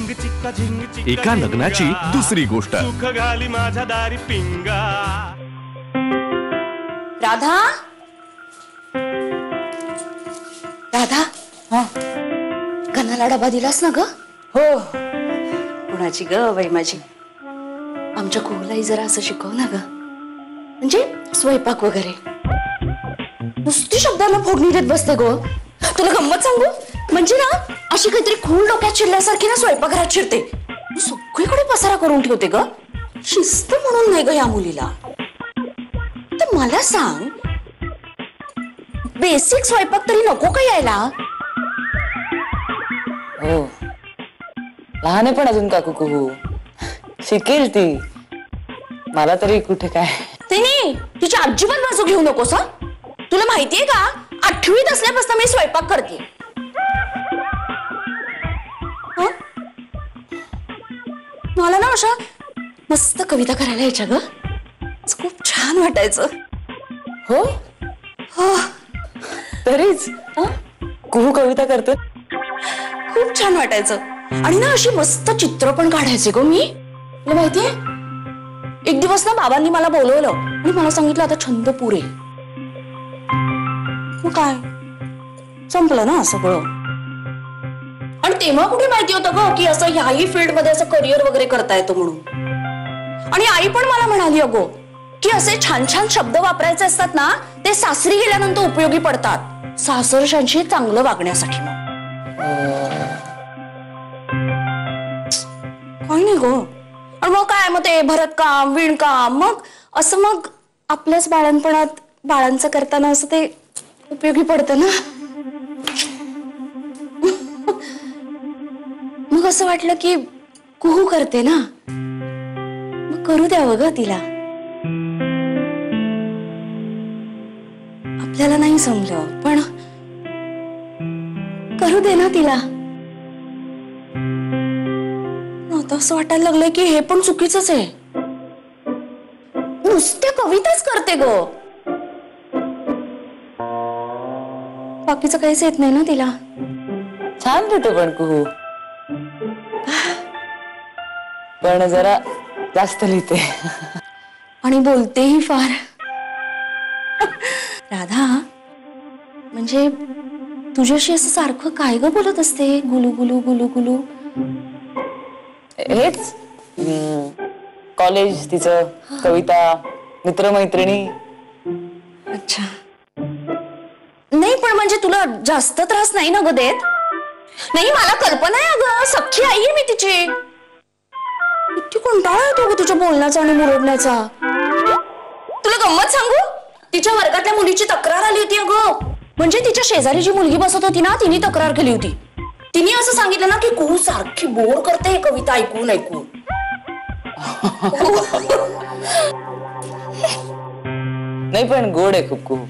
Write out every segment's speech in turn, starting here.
एका लग्नाची दुसरी गोष्ट. सुख घाली माझ्या दारी पिंगा. राधा राधा हा गणाला डबा दिलास ना ग? हो. कुणाची ग बाई माझी? आमच्या कुहूलाही जरा असं शिकव ना ग, म्हणजे स्वयंपाक वगैरे. नुसती शब्दाला फोडणी देत बसते गो. तुला गंमत सांगू, म्हणजे ना अशी काहीतरी खूळ डोक्यात शिरल्यासारखी ना स्वयंपाकघरात शिरते. सगळीकडे पसारा करून ठेवते ग. शिस्त म्हणून नाही ग या मुलीला. तर मला सांग, बेसिक स्वयंपाक तरी नको का यायला? हो, लहान आहे पण अजून काकू कुहू. शिकेल ती. मला तरी कुठे काय. ते नाही, तिची अजिबात बाजू घेऊ नकोस हा. तुला माहितीये का, 8वीत असल्यापासून मी स्वयंपाक करते. मला ना अशा मस्त कविता करायला यायच्या ग. खूप छान वाटायचं. हो हो, तरीच कुहू कविता करतो. खूप छान वाटायचं. आणि ना अशी मस्त चित्र पण काढायचे ग मी. तुला माहितीये, एक दिवस ना बाबांनी मला बोलवलं आणि मला सांगितलं आता छंद पुरे. मग काय, संपलं ना सगळं. आणि तेव्हा कुठे माहिती होतं ग की असं ह्याही फील्ड मध्ये असं करिअर वगैरे करता येतं म्हणून. आणि आई पण मला म्हणाली अगो की असे छान छान शब्द वापरायचे असतात ना, ते सासरी गेल्यानंतर उपयोगी पडतात सासरशांशी चांगलं वागण्यासाठी. मग काही नाही गो. आणि मग काय, मग ते भरतकाम, विणकाम, मग असं मग आपल्याच बाळणपणात बाळांचं करताना असं ते उपयोगी पडतं ना. मग असं वाटलं की कुहू करते ना, मग करू द्यावं ग तिला. आपल्याला नाही समजलं पण करू दे ना तिला. आता असं वाटायला लागलंय की हे पण चुकीचंच आहे. नुसत्या कविताच करते ग, बाकीचं काहीच येत नाही ना तिला. छान देते पण कुहू, पण जरा जास्त लिहिते. आणि बोलतेही फार. राधा, म्हणजे तुझ्याशी असं सारखं काय ग बोलत असते? गुलू गुलू गुलू गुलू. हेच कॉलेज, तिचं कविता, मित्रमैत्रिणी. अच्छा, नाही पण म्हणजे तुला जास्त त्रास नाही ना ग देत? नाही, मला कल्पना आहे अगं, सख्खी आई आहे मी तिची. किती कंटाळा येतो ग तुझ्या बोलण्याचा आणि मुरडण्याचा. तुला गंमत सांगू, तिच्या वर्गातल्या मुलीची तक्रार आली होती अगं. म्हणजे तिच्या शेजारी जी मुलगी बसत होती ना, तिने तक्रार केली होती. तिने असं सांगितलं ना की कुहू सारखी बोर करते हे कविता ऐकून ऐकून. नाही पण गोड आहे खूप कुहू.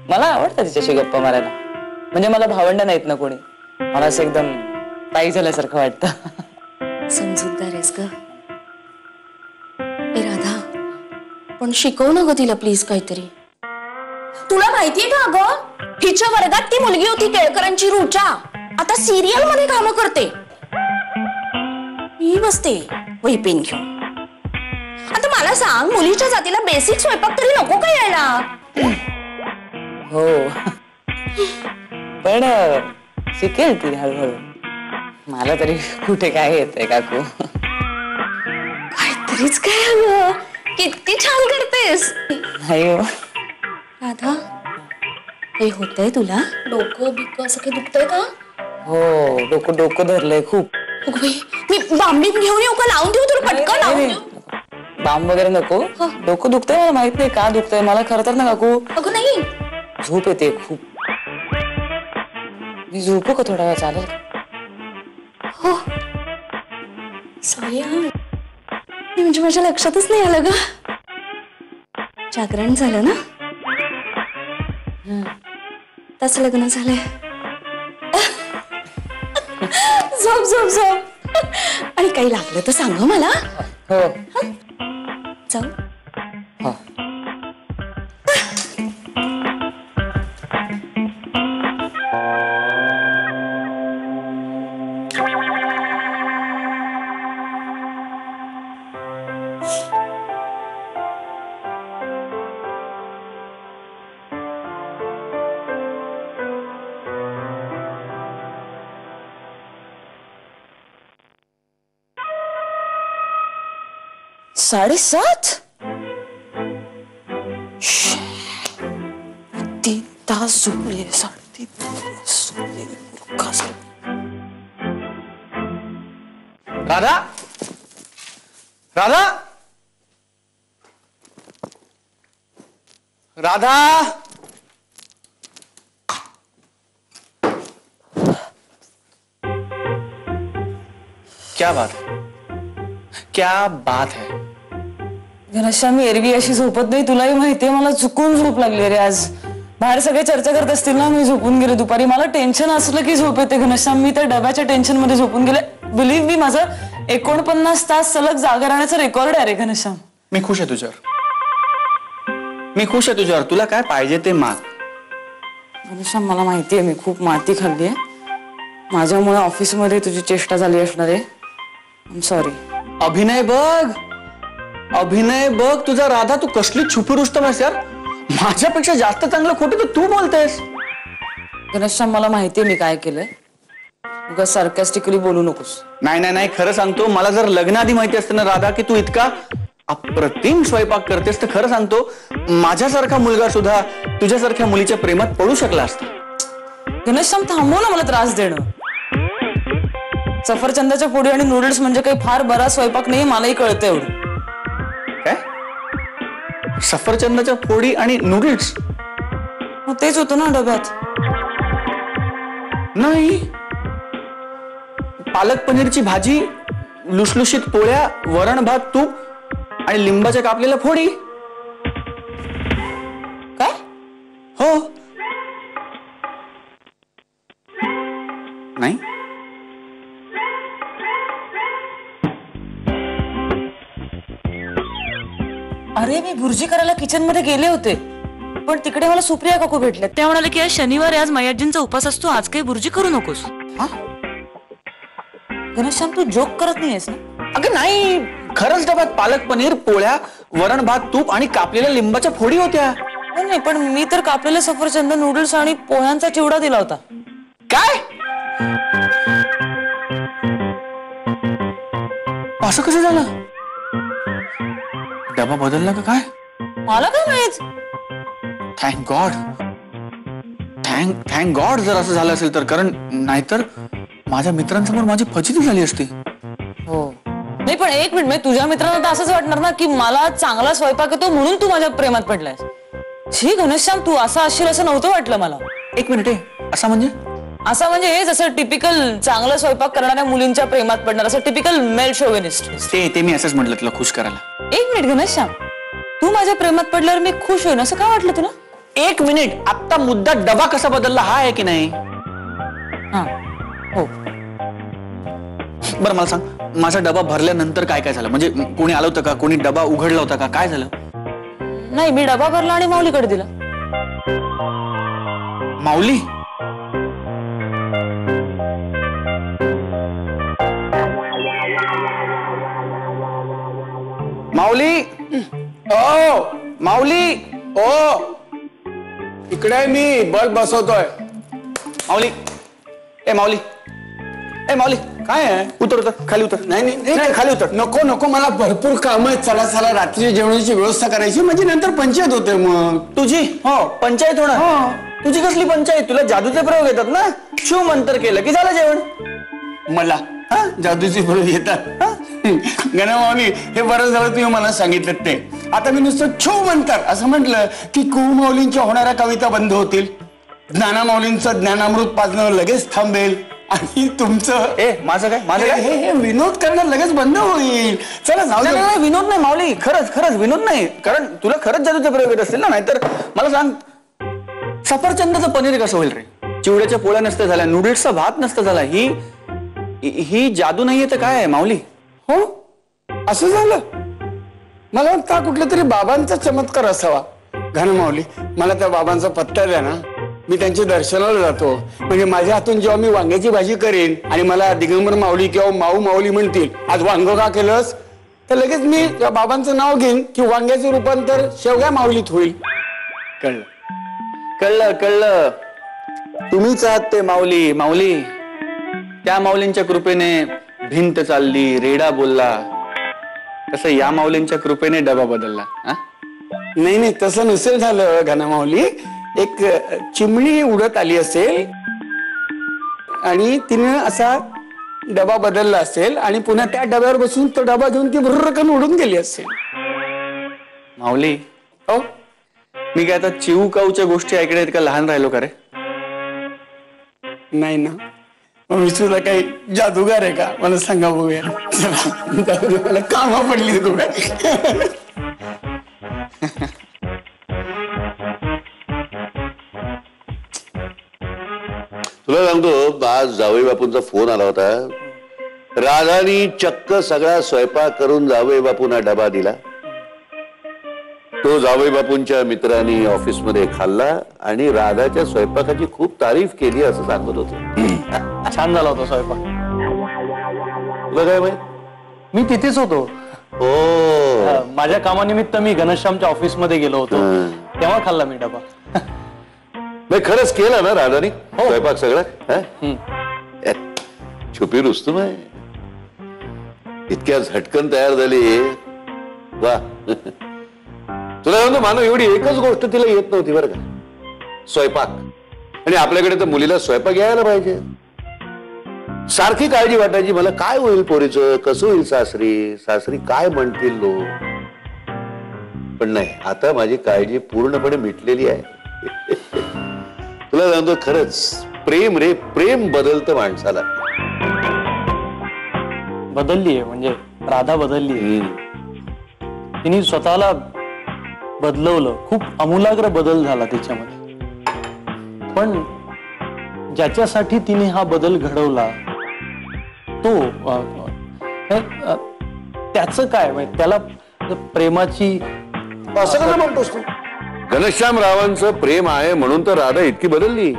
मला आवडतं तिच्याशी गप्पा मारायला. म्हणजे मला भावंड नाहीत ना कोणी, मला असं एकदम ताई झाल्यासारखं वाटतं. समजूतदार आहेस ग. ए राधा, पण शिकव ना ग तिला प्लीज काहीतरी. तुला माहितीये का अगं, हिच्या वर्गात ती मुलगी होती केळकरांची रुचा, आता सिरियल मध्ये कामं करते. मी बसते वही पेन घेऊन. आता मला सांग, मुलीच्या जातीला बेसिक स्वयंपाक तरी नको का यायला? हो, पण शिकेल ती हळूहळू. मला तरी कुठे काय येतंय काकू. काहीतरीच काय हवं. किती छान करतेस. नाही हो राधा, काही होतंय तुला? डोकं बिकं असं काही दुखतंय का? हो, डोकं डोकं धरलंय खूप. अगं बाई, मी बांबीत घेऊन येऊ का? लावून देऊ तुला? पटकन लावून देऊ. बाम वगैरे नको. डोकं दुखतंय, मला माहित नाही का दुखतंय. मला खरं तर ना काकू अगं नाही, झोप येते खूप. मी झोपू का थोडा वेळ, चालेल? हो सॉरी हा, म्हणजे माझ्या लक्षातच नाही आलं ग. जागरण झालं ना, तसं लग्न झालंय. झोप झोप झोप. आणि काही लागलं तर सांग मला. हो जाऊ. हो. 7:30? 3 तास झोपले. 3.5 तास झोपले. राधा, राधा, राधा. क्या बात है, क्या बात है. घनश्याम, मी एरवी अशी झोपत नाही, तुलाही माहितीये. मला चुकून झोप लागली रे आज. बाहेर सगळे चर्चा करत असतील ना, मी झोपून गेले दुपारी. मला टेन्शन असलं की झोप येते घनश्याम. मी त्या डब्याच्या टेन्शन मध्ये झोपून गेले. बिलीव्ह मी, माझं 49 तास सलग जागा राहण्याचं रेकॉर्ड आहे रे घनश्याम. मी खुश आहे तुझ्यावर. मी खुश आहे तुझ्यावर. तुला काय पाहिजे ते माग. घनश्याम, मला माहितीये मी खूप माती खाल्ली आहे. माझ्यामुळे ऑफिसमध्ये तुझी चेष्टा झाली असणार आहे. I am sorry. अभिनय बघ, अभिनय बघ तुझा. राधा, तू कसली छुपी रुस्तम आहेस यार. माझ्यापेक्षा जास्त चांगलं खोटं तर तू बोलतेस. घनश्याम, मला माहितीये मी काय केलंय. उगाच सार्कॅस्टिकली बोलू नकोस. नाही नाही नाही, खरं सांगतो, मला जर लग्नाआधी माहिती असतं ना राधा की तू इतका अप्रतिम स्वयंपाक करतेस, तर खरं सांगतो माझ्यासारखा मुलगा सुद्धा तुझ्यासारख्या मुलीच्या प्रेमात पडू शकला असता. घनश्याम, थांबव ना मला त्रास देणं. सफरचंदाच्या पोळी आणि नूडल्स म्हणजे काही फार बरा स्वयंपाक नाही, मलाही कळतं एवढं. काय? सफरचंदाच्या पोळी आणि नूडल्स? तेच होतं ना डब्यात. नाही, पालक पनीरची भाजी, लुसलुशीत पोळ्या, वरण भात, तूप आणि लिंबाच्या कापलेल्या फोडी. काय? हो. नाही, अरे मी भुर्जी करायला किचन मध्ये गेले होते, पण तिकडे मला सुप्रिया काकू भेटल्या. त्या म्हणाले की आज शनिवार, आज मयाजींचा उपास असतो, आज काही भुर्जी करू नकोस. घनश्याम, तू जोक करत नाहीयेस ना? अगं नाही, खरंच डब्यात पालक पनीर, पोळ्या, वरण भात, तूप आणि कापलेल्या लिंबाच्या फोडी होत्या. नाही, पण मी तर कापलेले सफरचंद, नूडल्स आणि पोह्यांचा चिवडा दिला होता. काय? असं कसं झालं? डबा बदलला का काय? मला काय माहित. थँक गॉड, थँक गॉड जर असं झालं असेल तर. कारण नाहीतर माझ्या मित्रांसमोर माझी फजिती झाली असती. हो. नाही, पण एक मिनिट, तुझ्या मित्रांना तर असंच वाटणार ना की मला चांगला स्वयंपाक येतो म्हणून तू माझ्या प्रेमात पडलायस. छी घनश्याम, तू असा असशील असं नव्हतं वाटलं मला. एक मिनिट, असा म्हणजे? असं म्हणजे हे जसं टिपिकल चांगला स्वयंपाक करणाऱ्या मुलींच्या प्रेमात पडणार, असं टिपिकल मेल शोव्हिनिस्ट. ते मी असंच म्हटलं तुला खुश करायला. एक मिनिट घनश्याम, तू माझ्या प्रेमात पडल्यावर मी खुश होईन असं का वाटलं तुला? एक मिनिट, आता मुद्दा डबा कसा बदलला हा आहे की नाही? हा, हो. बरं मला सांग, माझा डबा भरल्यानंतर काय काय झालं? म्हणजे कोणी आलं होतं का? कोणी डबा उघडला होता का? काय झालं? नाही, मी डबा भरला आणि माऊलीकडे दिला. माऊली? माऊली, ओ माऊली, ओ, इकडे मी बल्ब बसवतोय. माऊली, ए माऊली, ए माऊली, काय आहे? उतर उतर, खाली उतर. नाही नाही नाही, खाली उतर. नको नको, मला भरपूर काम आहेत. चला चला, रात्री जेवणाची व्यवस्था करायची, म्हणजे नंतर पंचायत होते. मग तुझी हो पंचायत होणार. तुझी कसली पंचायत? तुला जादूचे प्रयोग येतात ना. शिव मंत्र केलं की झालं जेवण. मला जादूची प्रयोग येतात. गणमावली, हे बरं झालं तुम्ही मला सांगितलं ते. आता मी नुसतं छो म्हणतात असं म्हटलं की कुमाऊलींच्या होणाऱ्या कविता बंद होतील, ज्ञानामाऊलींचं ज्ञानामृत पाजणं लगेच थांबेल, आणि तुमचं माझं काय हे विनोद करणं लगेच बंद होईल. चला जाऊ दे. विनोद नाही माऊली, खरंच विनोद नाही. कारण तुला खरंच जादूचे प्रयोग येत असतील ना. नाहीतर मला सांग, सफरचंदाचं पनीर कसं होईल रे? चिवड्याच्या पोळ्या नसत्या झाल्या, नूडल्सचा भात नसता झाला. ही जादू नाहीये तर काय आहे माऊली? हो, असं झालं. मला वाटतं हा कुठल्या तरी बाबांचा चमत्कार असावा. घनमाऊली, मला त्या बाबांचा पत्ता द्या ना, मी त्यांच्या दर्शनाला जातो. म्हणजे माझ्या हातून जेव्हा मी वांग्याची भाजी करेन आणि मला दिगंबर माऊली किंवा माऊ माऊली म्हणतील, आज वांग का केलंस, तर लगेच मी त्या बाबांचं नाव घेईन की वांग्याचे रूपांतर शेवग्या माऊलीत होईल. कळलं कळलं कळलं, तुम्हीच आहात ते माऊली. माऊली, त्या माऊलींच्या कृपेने भिंत चालली, रेडा बोलला, तसं या माऊलींच्या कृपेने डबा बदलला हा? नाही नाही, तसं नसेल झालं घनमाऊली. एक चिमणी उडत आली असेल आणि तिने असा डबा बदलला असेल आणि पुन्हा त्या डब्यावर बसून तो डबा घेऊन ती भुर्रकन उडून गेली असेल. माऊली हो, मी काय आता चिऊ काऊच्या गोष्टी ऐकण्यात का लहान राहिलो का रे? नाही ना. मग मी तुला काही जादूगार आहे का मला सांगा बघूया. चला, मला कामा पडली तू काय. तुला सांगतो, आज जावई बापूंचा फोन आला होता. राधानी चक्क सगळा स्वयंपाक करून जावई बापूंना डबा दिला. तो जावई बापूंच्या मित्रांनी ऑफिसमध्ये खाल्ला आणि राधाच्या स्वयंपाकाची खूप तारीफ केली असं सांगत होते. छान झाला होता स्वयंपाक. तुला काय माहित? मी तिथेच होतो. हो, माझ्या कामानिमित्त मी घनश्यामच्या ऑफिस मध्ये गेलो होतो. तेव्हा खाल्ला मी डबा. नाही खरंच केला ना राधानी स्वयंपाक सगळा? छुपी रुस्तुम आहे. इतक्या झटकन तयार झाली. वा. तुला सांगतो, मानव एवढी एकच गोष्ट तिला येत नव्हती बरं का, स्वयंपाक. आणि आपल्याकडे तर मुलीला स्वयंपाक यायला पाहिजे. सारखी काळजी वाटायची मला, काय होईल पोरीचं, कसं होईल सासरी, सासरी काय म्हणतील लोक. पण नाही, आता माझी काळजी पूर्णपणे मिटलेली आहे. तुला सांगतो खरंच, प्रेम रे प्रेम बदलतं माणसाला. बदलली आहे म्हणजे राधा बदलली आहे. तिने स्वतःला बदलवलं. खूप आमूलाग्र बदल झाला तिच्यामध्ये. पण ज्याच्यासाठी तिने हा बदल घडवला तो त्याचं काय म्हणजे त्याला प्रेमाची. असं कसं म्हणतोस तू? घनश्याम रावांचं प्रेम आहे म्हणून तर राधा इतकी बदलली.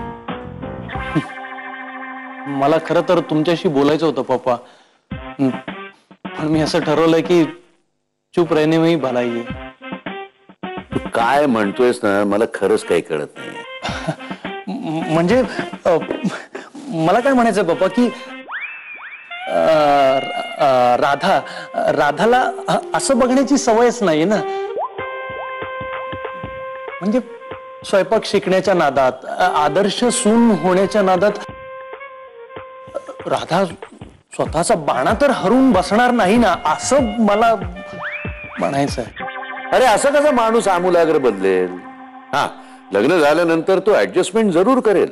मला खरं तर तुमच्याशी बोलायचं होतं पप्पा. पण मी असं ठरवलंय की चुप रहने में ही भलाई है. काय म्हणतोयस ना, मला खरंच काही कळत नाही. म्हणजे मला काय म्हणायचं पप्पा की राधाला असं बघण्याची सवयच नाही ना. म्हणजे स्वयंपाक शिकण्याच्या नादात, आदर्श सून होण्याच्या नादात राधा स्वतःचा बाणा तर हरून बसणार नाही ना, असं मला म्हणायचंय. अरे असं कसा माणूस आमूलाग्र बदलेल? हा, लग्न झाल्यानंतर तो ऍडजस्टमेंट जरूर करेल.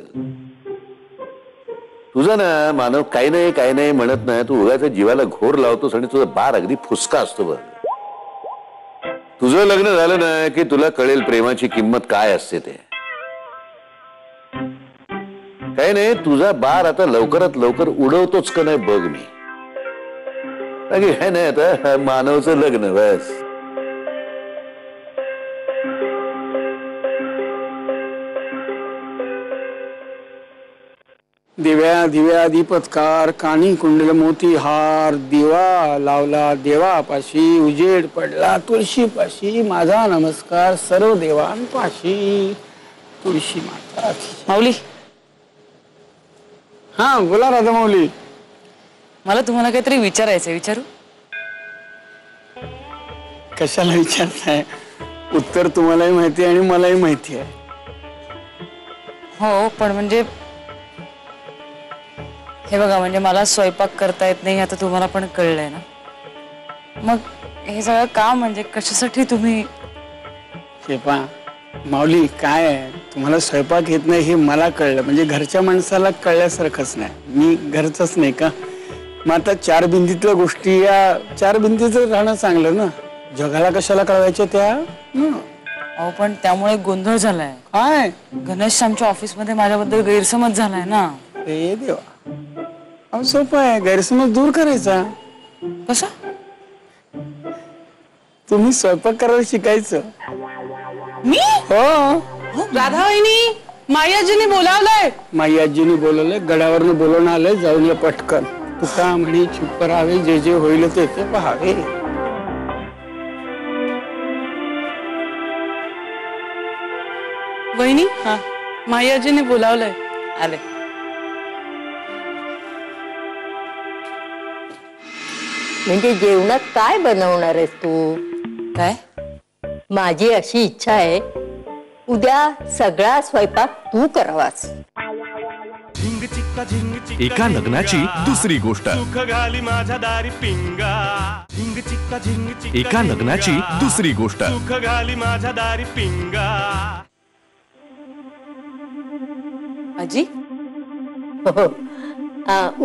तुझं ना मानव काही नाही म्हणत नाही. तू उगाच जीवाला घोर लावतोस आणि तुझा बार अगदी फुसका असतो बघ. तुझं लग्न झालं ना की तुला कळेल प्रेमाची किंमत काय असते ते. काही नाही, तुझा बार आता लवकरात लवकर उडवतोच का नाही बघ मी. नाही आता मानवचं लग्न बस. दिव्या दिव्या दीपत्कार, कानी कुंडल मोती हार, दिवा लावला देवापाशी, उजेड पडला तुळशीपाशी, माझा नमस्कार सर्व देवांपाशी, तुळशी माता. माऊली, हा बोला राधा माऊली. मला तुम्हाला काहीतरी विचारायचं. विचारू? कशाला विचारताय? उत्तर तुम्हालाही माहिती आहे आणि मलाही माहिती आहे. हो, पण म्हणजे हे बघा, म्हणजे मला स्वयंपाक करता येत नाही आता तुम्हाला पण कळलंय ना. मग हे सगळं काम म्हणजे कशासाठी तुम्ही? हे पहा माऊली, काय आहे, तुम्हाला स्वयंपाक येत नाही हे मला कळलं म्हणजे घरच्या माणसाला कळल्यासारखंच नाही. मी घरचंच नाही का? मग आता चार भिंतीतल्या गोष्टी, या चार भिंतीचं राहणं चांगलं ना. जगाला कशाला कळवायच्या त्या? अहो, पण त्यामुळे गोंधळ झालाय. काय? घनश्यामच्या ऑफिसमध्ये माझ्याबद्दल गैरसमज झालाय ना. हे देवा, अहो सोपं आहे, गैरसमज दूर करायचा. कसा? तुम्ही स्वयंपाक करायला शिकायचं. मी? हो, राधा वहिनी, मायाजीने बोलावलंय. माई आजीने बोलवलंय, गडावरनं बोलवणं आलंय. जाऊन या पटकन. तुका म्हणी चुप राहावे, जे जे होईल ते ते पहावे. वहिनी, हा, मायाजीने बोलावलंय. आले. म्हणजे जेवणात काय बनवणार आहेस तू? काय? माझी अशी इच्छा आहे, उद्या सगळा स्वयंपाक तू करावास. झिंग चिक्का झिंग चिक्का एका लग्नाची दुसरी गोष्ट. सुख घाली माझ्या दारी पिंगा. झिंग चिक्का झिंग चिक्का एका लग्नाची दुसरी गोष्ट. सुख घाली माझ्या दारी पिंगा. आजी हो.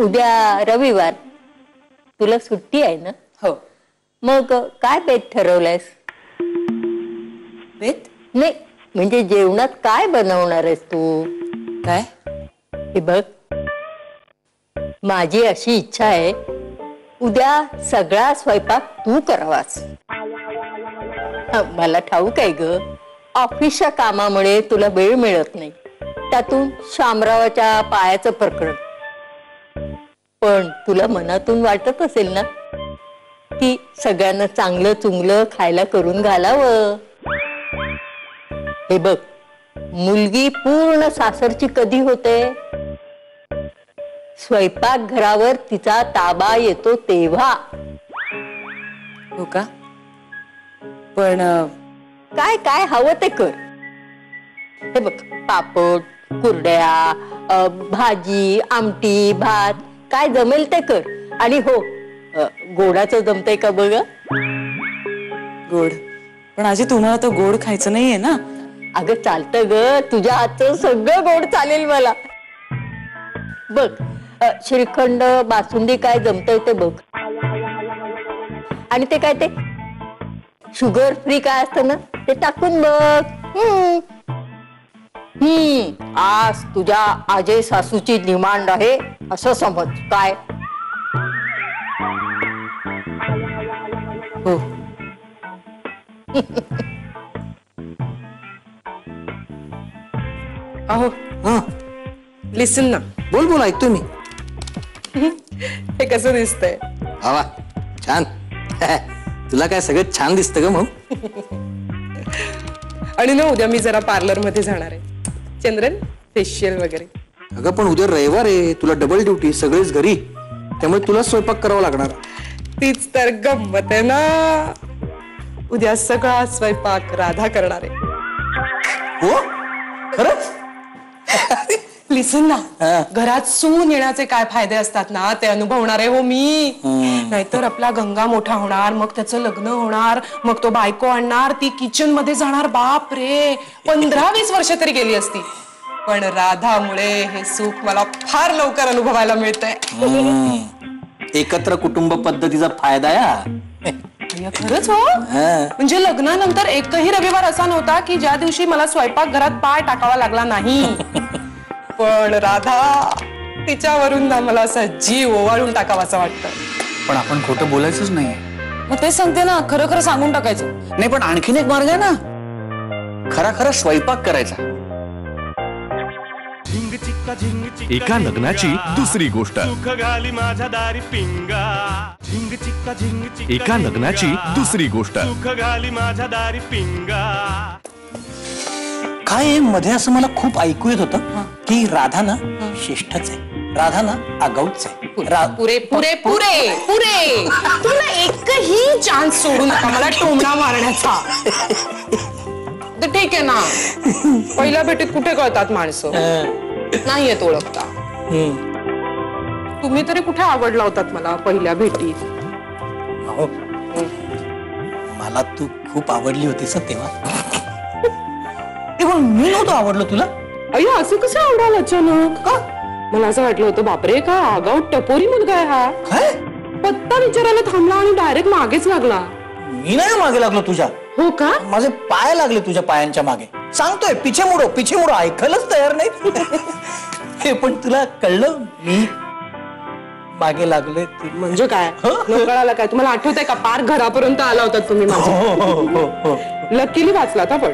उद्या रविवार, तुला सुट्टी आहे ना? हो. मग काय बेत ठरवलंयस? बेत? नाही, म्हणजे जेवणात काय बनवणार आहेस तू? काय? हे बघ, माझी अशी इच्छा आहे, उद्या सगळा स्वयंपाक तू करावास. मला ठाऊक आहे ग, ऑफिसच्या कामामुळे तुला वेळ मिळत नाही, त्यातून शामरावाच्या पायाचं प्रकरण. पण तुला मनातून वाटत असेल ना की सगळ्यांना चांगलं चुंगलं खायला करून घालावं. हे बघ, मुलगी पूर्ण सासरची कधी होते? स्वयंपाकघरावर तिचा ताबा येतो तेव्हा. हो का? पण काय काय हवं ते कर. हे बघ, पापड, कुरड्या, भाजी, आमटी, भात, काय जमेल ते कर. आणि हो, गोडाचं जमतंय का बघ? गोड? पण आजी तुम्हाला तर गोड खायचं नाहीये ना? अगं चालतं ग, तुझ्या हातचं सगळं गोड चालेल मला. बघ, श्रीखंड, बासुंदी काय जमतंय ते बघ. आणि ते काय ते शुगर फ्री काय असतं ना, ते टाकून बघ. आज तुझ्या आजे सासूची डिमांड आहे असं समज. काय? हो. अहो लिसन ना. बोल बोल, ऐकतोय मी. हे कसं दिसतंय? वा, छान. तुला काय सगळं छान दिसतं ग मग. आणि ना उद्या मी जरा पार्लर मध्ये जाणार आहे. चंद्रन, फेशियल वगैरे. अगं पण उद्या रविवार आहे, तुला डबल ड्युटी, सगळेच घरी, त्यामुळे तुला स्वयंपाक करावा लागणार. तीच तर गंमत आहे ना. उद्या सगळा स्वयंपाक राधा करणार आहे. हो, खरंच? लिसन ना, घरात सून येण्याचे काय फायदे असतात ना, ते अनुभवणार आहे हो मी. नाहीतर आपला गंगा मोठा होणार, मग त्याचं लग्न होणार, मग तो बायको आणणार, ती किचन मध्ये जाणार. बाप रे, 15-20 वर्ष तरी गेली असती. पण राधामुळे हे सुख मला फार लवकर अनुभवायला मिळतंय. एकत्र कुटुंब पद्धतीचा फायदा आहे. खरंच हो. म्हणजे लग्नानंतर एकही रविवार असा नव्हता की ज्या दिवशी मला स्वयंपाक घरात पाय टाकावा लागला नाही. पण राधा, तिच्यावरून ना मला असा जीव ओवाळून टाकावासा वाटतं. पण आपण खोटं बोलायचंच नाही. मग तेच सांगते ना, खरं खरं सांगून टाकायचं. नाही, पण आणखीन एक मार्ग आहे ना, खरा खरा स्वयंपाक करायचा. झिंग चिक्का झिंग चिक्का एका लग्नाची दुसरी गोष्ट. सुख घाली माझ्या दारी पिंगा. झिंग चिक्का झिंग चिक्का एका लग्नाची दुसरी गोष्ट. सुख घाली माझ्या दारी पिंगा. काय मध्ये असं मला खूप ऐकू येत होतं की राधा ना शिष्टच आहे, राधा ना आगाऊच आहे. पुरे पुरे पुरे पुरे तुला एकही चान्स सोडू नका मला टोमणा मारण्याचा. तर ठीक आहे ना, पहिल्या भेटीत कुठे कळतात माणसं, नाही येत ओळखता. तुम्ही तरी कुठे आवडला होतात मला पहिल्या भेटीत. अहो, मला तू खूप आवडली होतीस तेव्हा. मी नव्हतो आवडलो तुला. अय्या, असं कसं आवडाल अचानक? का? मला असं वाटलं होतं, बापरे काय आगाऊ टपोरी मुलगा आहे हा. काय? पत्ता विचारायला थांबला आणि डायरेक्ट मागेच लागला. मी नाही मागे लागलो तुझ्या. हो का? माझे पाय लागले तुझ्या पायांच्या मागे. सांगतोय पिछे मुडो ऐकायलाच तयार नाही. हे पण तुला कळलं मी मागे लागले. म्हणजे काय न कळालं काय? तुम्हाला आठवतंय का, पार घरापर्यंत आला होता तुम्ही माझ्या. लकीली वाचलात आपण.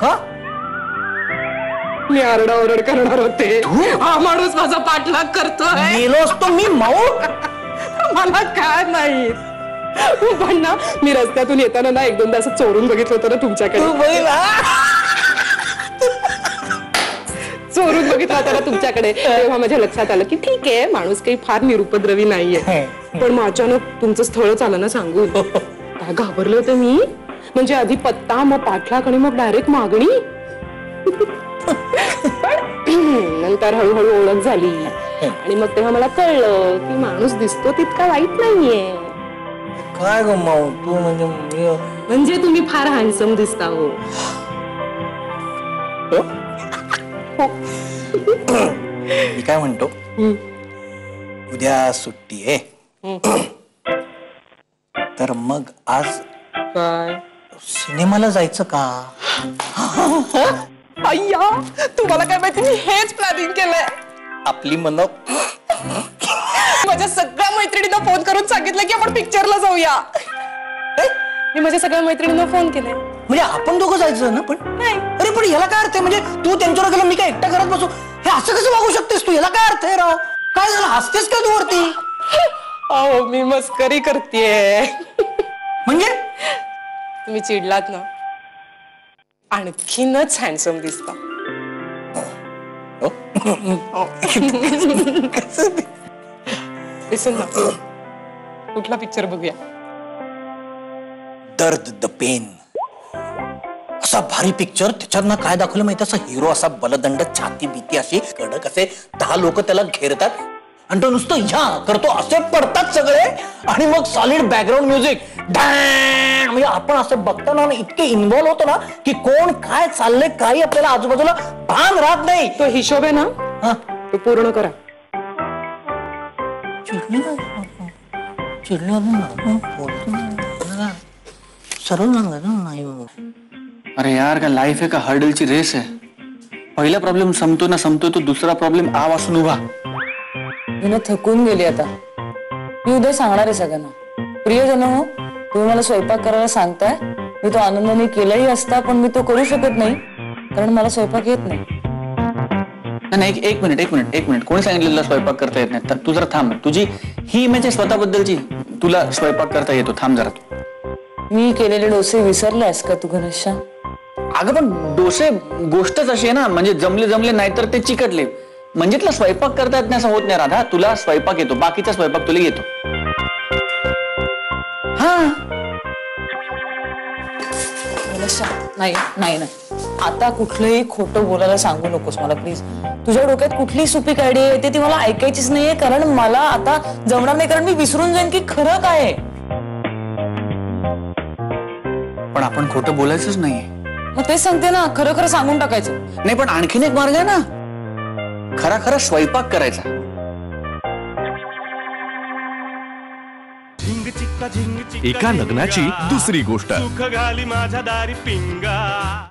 का? मी आरडाओरड करणार होते, हा माणूस माझा पाठलाग करतोय. गेलो असतो मी माऊ. मला काय नाही. पण ना, मी रस्त्यातून येताना ना 1-2दा असं चोरून बघितलं होतं ना तुमच्याकडे. चोरून बघितला होता ना तुमच्याकडे, तेव्हा माझ्या लक्षात आलं की ठीक आहे, माणूस काही फार निरुपद्रवी नाहीये. पण मग अचानक तुमचं स्थळच आलं ना सांगून, काय घाबरले होते मी. म्हणजे आधी पत्ता, मग पाठलाग आणि मग डायरेक्ट मागणी. पण नंतर हळूहळू ओळख झाली आणि मग तेव्हा मला कळलं की माणूस दिसतो तितका वाईट नाहीये. काय ग माऊ तू, म्हणजे तुम्ही फार हँडसम दिसता हो. मी काय म्हणतो, उद्या सुट्टी आहे, तर मग आज काय सिनेमाला जायचं का? अय्या, तुम्हाला काय माहिती, मी हेच प्लॅनिंग केलंय. आपली मन माझ्या सगळ्या मैत्रिणींना फोन करून सांगितलं की आपण पिक्चरला जाऊया. मी माझ्या सगळ्या मैत्रिणींना फोन केलाय. म्हणजे आपण दोघं जायचं ना? पण नाही. अरे पण याला काय अर्थ आहे? म्हणजे तू त्यांच्यावर गेला, मी काय एकटा घरात बसू? हे असं कसं वागू शकतेस तू? याला काय अर्थ आहे राव? काय झालं, हसतेस का तू वरती? अहो मी मस्करी करतेय. म्हणजे तुम्ही चिडलात ना, आणखीनच हँडसम दिसता. दिसून ना, कुठला पिक्चर बघूया? दर्द द पेन, असा भारी पिक्चर. त्याच्यात ना काय दाखवलं माहिती, असा हिरो असा बलदंड, छाती भीती अशी कडक, असे 10 लोक त्याला घेरतात आणि तो नुसतं ह्या करतो, असे पडतात सगळे आणि मग सॉलिड बॅकग्राऊंड म्युझिक. म्हणजे आपण असं बघताना इतके इन्व्हॉल्व होतो ना की कोण काय चाललंय काही आपल्याला आजूबाजूला भान राहत नाही. तो हिशोब आहे ना, तो पूर्ण करा. अरे यार, का लाईफ आहे का हर्डलची रेस आहे? पहिला प्रॉब्लेम संपतो ना संपतो, तो दुसरा प्रॉब्लेम आ वासून उभा. मी ना थकून गेली आता. मी उद्या सांगणार आहे सगळ्यांना. प्रियजन हो, तुम्ही मला स्वयंपाक करायला सांगताय, मी तो आनंदाने केलाही असता, पण मी तो करू शकत नाही कारण मला स्वयंपाक येत नाही. नाही, एक मिनिट, कोणी सांगितलेलं स्वयंपाक करता येत नाही? तर तू जरा थांब. तुझी ही इमेज आहे स्वतःबद्दलची, तुला स्वयंपाक करता येतो. थांब जरा. मी केलेले डोसे विसरलायस का तू घनश्याम? अगं पण डोसे गोष्टच अशी आहे ना, म्हणजे जमले नाही तर ते चिकटले. म्हणजे तुला स्वयंपाक करता येत नाही असं होत नाही राधा. तुला स्वयंपाक येतो, बाकीचा स्वयंपाक तुला येतो. हा, नाही, आता कुठलंही खोटं बोलायला सांगू नकोस मला प्लीज. तुझ्या डोक्यात कुठली सुपीक आयडिया येते ती मला ऐकायचीच नाहीये, कारण मला आता जमणार नाही, कारण मी विसरून जाईन की खरं काय आहे. पण आपण खोटं बोलायचंच नाहीये. मग तेच सांगते ना, खरं सांगून टाकायचं. नाही, पण आणखीन एक मार्ग आहे ना, खरा स्वयंपाक करायचा. एका लग्नाची दुसरी गोष्ट. सुख घाली माझ्या दारी पिंगा.